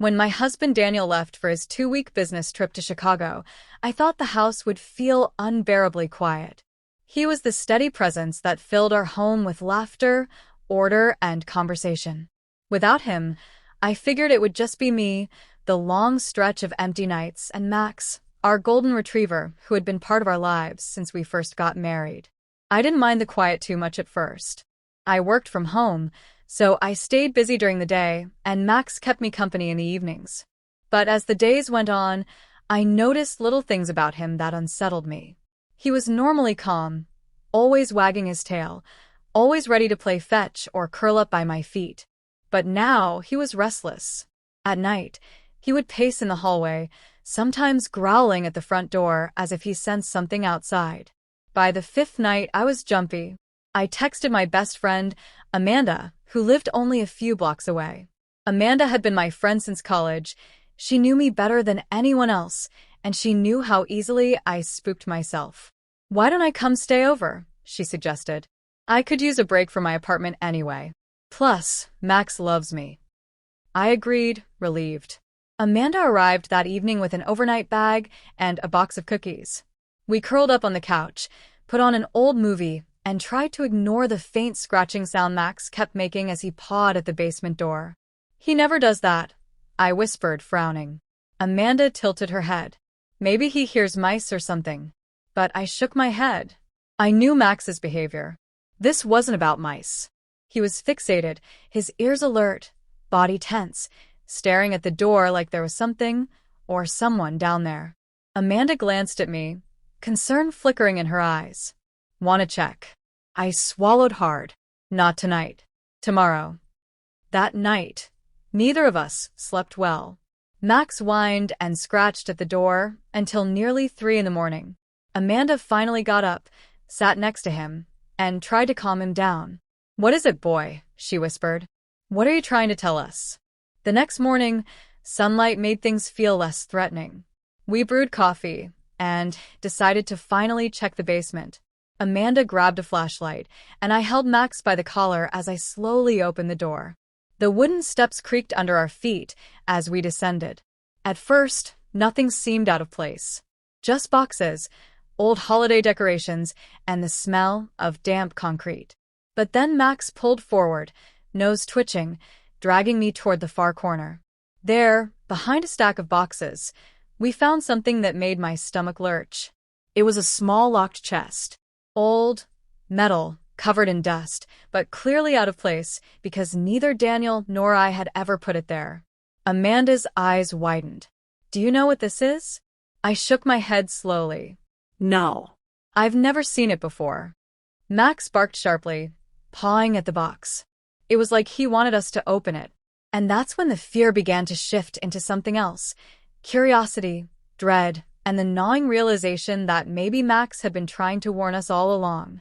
When my husband Daniel left for his 2-week business trip to Chicago, I thought the house would feel unbearably quiet. He was the steady presence that filled our home with laughter, order, and conversation. Without him, I figured it would just be me, the long stretch of empty nights, and Max, our golden retriever, who had been part of our lives since we first got married. I didn't mind the quiet too much at first. I worked from home, so I stayed busy during the day, and Max kept me company in the evenings. But as the days went on, I noticed little things about him that unsettled me. He was normally calm, always wagging his tail, always ready to play fetch or curl up by my feet. But now he was restless. At night, he would pace in the hallway, sometimes growling at the front door as if he sensed something outside. By the 5th night, I was jumpy. I texted my best friend, Amanda, who lived only a few blocks away. Amanda had been my friend since college. She knew me better than anyone else, and she knew how easily I spooked myself. "Why don't I come stay over?" she suggested. "I could use a break from my apartment anyway. Plus, Max loves me." I agreed, relieved. Amanda arrived that evening with an overnight bag and a box of cookies. We curled up on the couch, put on an old movie, and tried to ignore the faint scratching sound Max kept making as he pawed at the basement door. "He never does that," I whispered, frowning. Amanda tilted her head. "Maybe he hears mice or something." But I shook my head. I knew Max's behavior. This wasn't about mice. He was fixated, his ears alert, body tense, staring at the door like there was something or someone down there. Amanda glanced at me, concern flickering in her eyes. "Wanna check?" I swallowed hard. "Not tonight. Tomorrow." That night, neither of us slept well. Max whined and scratched at the door until nearly 3 in the morning. Amanda finally got up, sat next to him, and tried to calm him down. "What is it, boy?" she whispered. "What are you trying to tell us?" The next morning, sunlight made things feel less threatening. We brewed coffee and decided to finally check the basement. Amanda grabbed a flashlight, and I held Max by the collar as I slowly opened the door. The wooden steps creaked under our feet as we descended. At first, nothing seemed out of place. Just boxes, old holiday decorations, and the smell of damp concrete. But then Max pulled forward, nose twitching, dragging me toward the far corner. There, behind a stack of boxes, we found something that made my stomach lurch. It was a small locked chest. Old, metal, covered in dust, but clearly out of place because neither Daniel nor I had ever put it there. Amanda's eyes widened. "Do you know what this is?" I shook my head slowly. "No." "I've never seen it before." Max barked sharply, pawing at the box. It was like he wanted us to open it. And that's when the fear began to shift into something else. Curiosity, dread, and the gnawing realization that maybe Max had been trying to warn us all along.